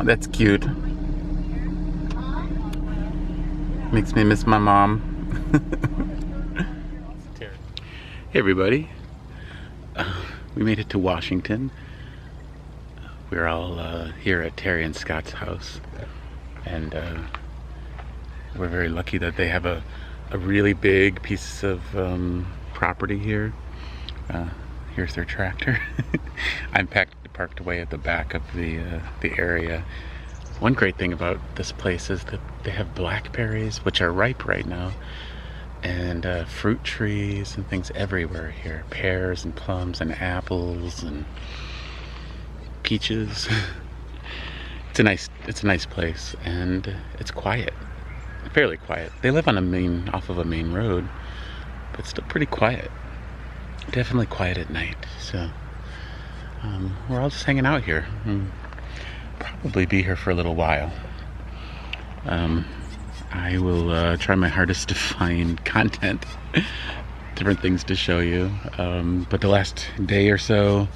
Oh, that's cute. Makes me miss my mom. Hey everybody. We made it to Washington. We're all here at Terry and Scott's house. And we're very lucky that they have a really big piece of property here. Here's their tractor. I'm parked away at the back of the area. One great thing about this place is that they have blackberries, which are ripe right now, and fruit trees and things everywhere here. Pears and plums and apples and peaches. It's a nice place, and it's quiet, fairly quiet. They live on off of a main road, but still pretty quiet. Definitely quiet at night. So we're all just hanging out here. Probably be here for a little while. I will try my hardest to find content, different things to show you. But the last day or so,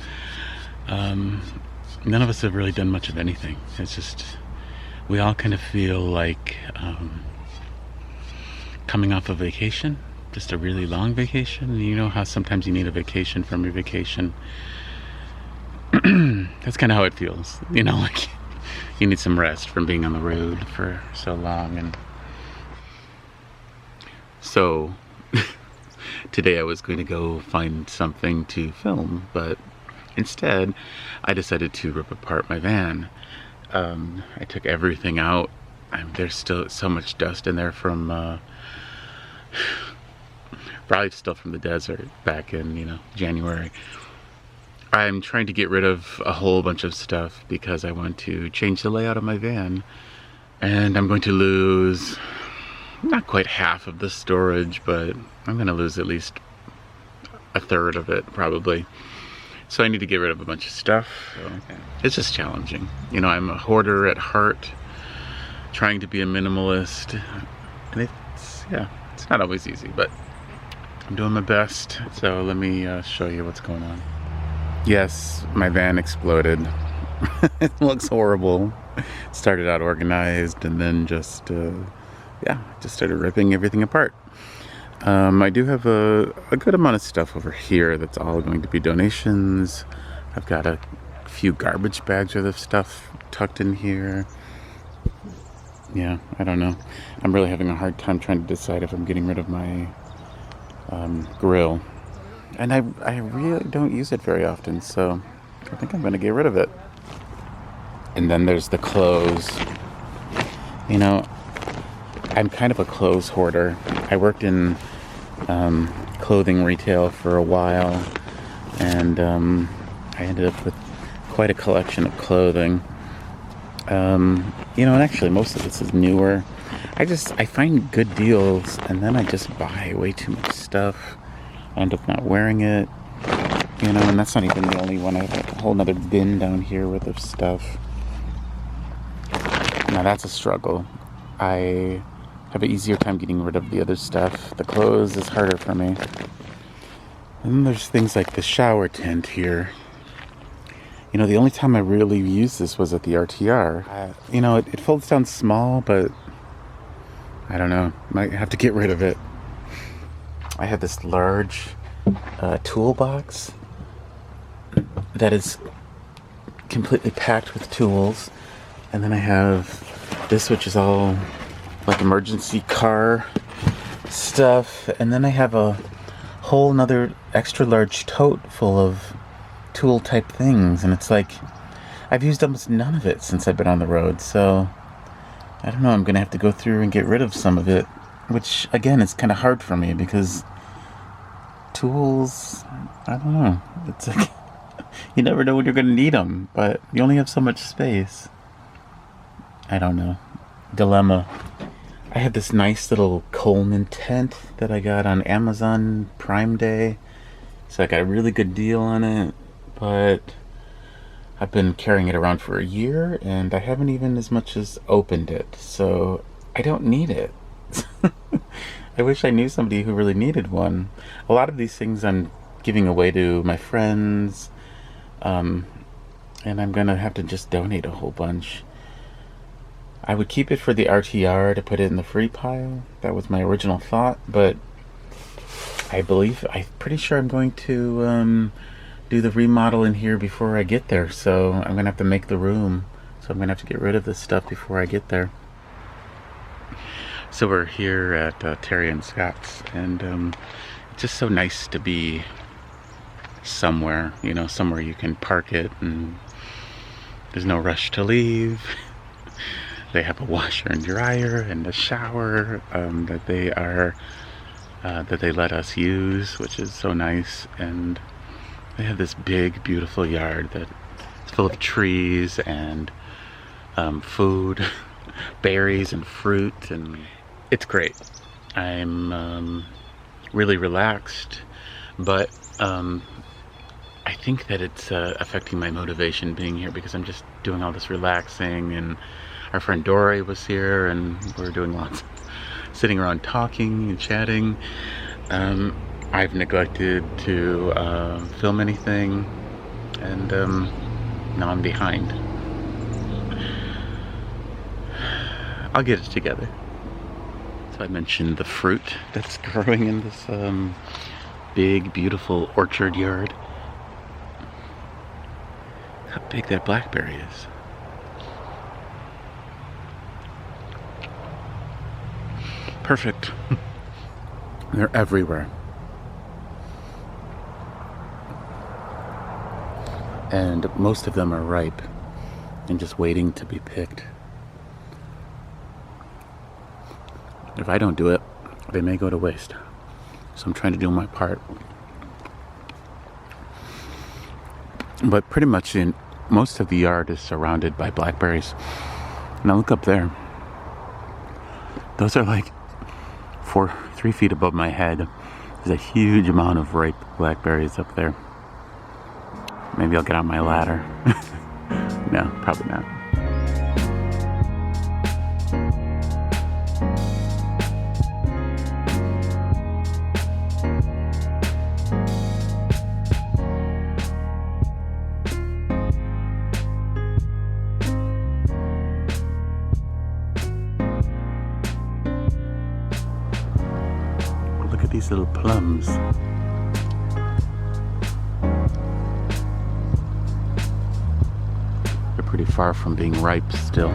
none of us have really done much of anything. It's just, we all kind of feel like coming off a vacation, just a really long vacation. You know how sometimes you need a vacation from your vacation? That's kind of how it feels, you know, like you need some rest from being on the road for so long. And so today I was going to go find something to film, but instead I decided to rip apart my van. I took everything out. There's still so much dust in there from probably still from the desert back in, you know, January. I'm trying to get rid of a whole bunch of stuff because I want to change the layout of my van, and I'm going to lose not quite half of the storage, but I'm going to lose at least a third of it probably. So I need to get rid of a bunch of stuff. It's just challenging. You know, I'm a hoarder at heart, trying to be a minimalist, and it's not always easy, but I'm doing my best. So let me show you what's going on. Yes, my van exploded. It looks horrible. It started out organized and then just started ripping everything apart. I do have a good amount of stuff over here that's all going to be donations. I've got a few garbage bags worth of stuff tucked in here. Yeah, I don't know. I'm really having a hard time trying to decide if I'm getting rid of my grill. And I really don't use it very often, so I think I'm going to get rid of it. And then there's the clothes. You know, I'm kind of a clothes hoarder. I worked in clothing retail for a while, and I ended up with quite a collection of clothing. You know, and actually most of this is newer. I find good deals, and then I just buy way too much stuff. I end up not wearing it, you know, and that's not even the only one. I have a whole nother bin down here worth of stuff. Now that's a struggle. I have an easier time getting rid of the other stuff. The clothes is harder for me. And then there's things like the shower tent here. You know, the only time I really used this was at the RTR. You know, it folds down small, but I don't know. Might have to get rid of it. I have this large toolbox that is completely packed with tools, and then I have this, which is all like emergency car stuff, and then I have a whole nother extra large tote full of tool type things, and it's like I've used almost none of it since I've been on the road, so I don't know, I'm gonna have to go through and get rid of some of it. Which, again, is kind of hard for me because tools, I don't know. It's like, you never know when you're going to need them, but you only have so much space. I don't know. Dilemma. I have this nice little Coleman tent that I got on Amazon Prime Day. So I got a really good deal on it, but I've been carrying it around for a year and I haven't even as much as opened it. So I don't need it. I wish I knew somebody who really needed one. A lot of these things I'm giving away to my friends, and I'm gonna have to just donate a whole bunch. I would keep it for the RTR to put it in the free pile. That was my original thought, but I'm pretty sure I'm going to do the remodel in here before I get there. So I'm going to have to make the room. So I'm going to have to get rid of this stuff before I get there. So we're here at Terry and Scott's, and it's just so nice to be somewhere, you know, somewhere you can park it and there's no rush to leave. They have a washer and dryer and a shower that they let us use, which is so nice. And they have this big, beautiful yard that's full of trees and food, berries and fruit, and it's great. I'm really relaxed, but I think that it's affecting my motivation being here because I'm just doing all this relaxing, and our friend Dory was here and we're doing lots of sitting around talking and chatting. I've neglected to film anything, and now I'm behind. I'll get it together. So I mentioned the fruit that's growing in this big, beautiful orchard yard. How big that blackberry is. Perfect. They're everywhere. And most of them are ripe and just waiting to be picked. If I don't do it, they may go to waste. So I'm trying to do my part. But pretty much most of the yard is surrounded by blackberries. Now look up there. Those are like 3 feet above my head. There's a huge amount of ripe blackberries up there. Maybe I'll get on my ladder. No, probably not. Look at these little plums. They're pretty far from being ripe still.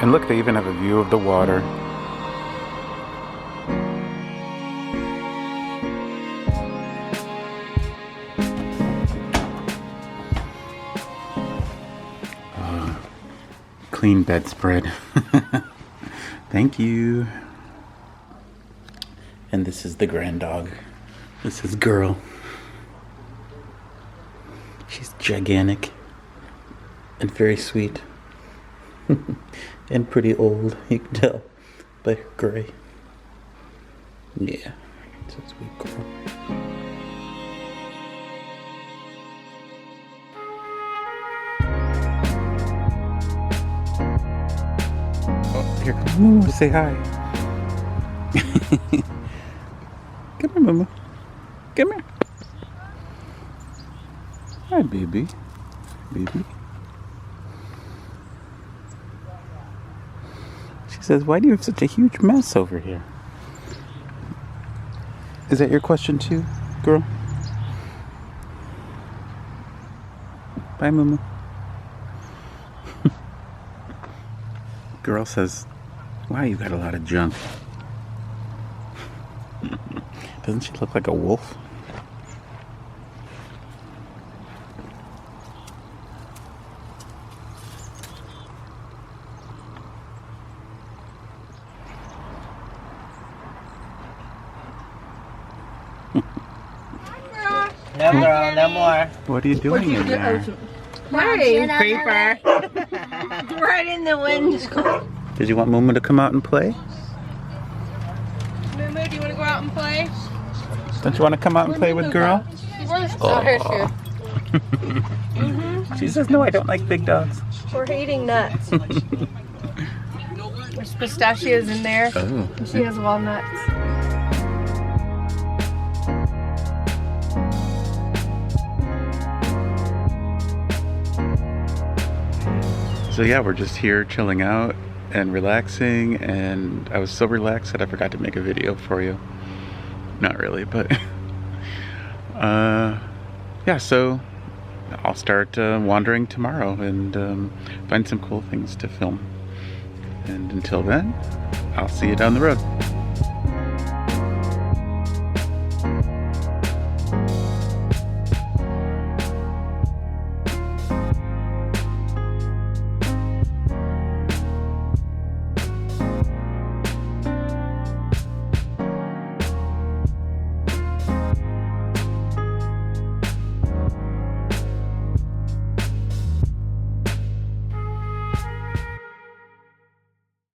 And look, they even have a view of the water. Clean bedspread. Thank you. And this is the grand dog. This is Girl. She's gigantic and very sweet. And pretty old, you can tell by her gray. Yeah, it's a sweet girl. Oh, here comes Mama to say hi. Come here, Mama. Come here. Hi, baby. Baby. She says, why do you have such a huge mess over here? Is that your question too, Girl? Bye, Mama. Girl says, wow, you got a lot of junk. Doesn't she look like a wolf? No, girl, no more. What are you doing in there? Hey, creeper. Right in the window. Did you want Momo to come out and play? Mumu, do you want to go out and play? Don't you want to come out and play with girl? Oh, here she is. She says, no, I don't like big dogs. We're eating nuts. There's pistachios in there. Oh. And she has walnuts. So yeah, we're just here chilling out and relaxing, and I was so relaxed that I forgot to make a video for you. Not really, but yeah, so I'll start wandering tomorrow and find some cool things to film. And until then, I'll see you down the road.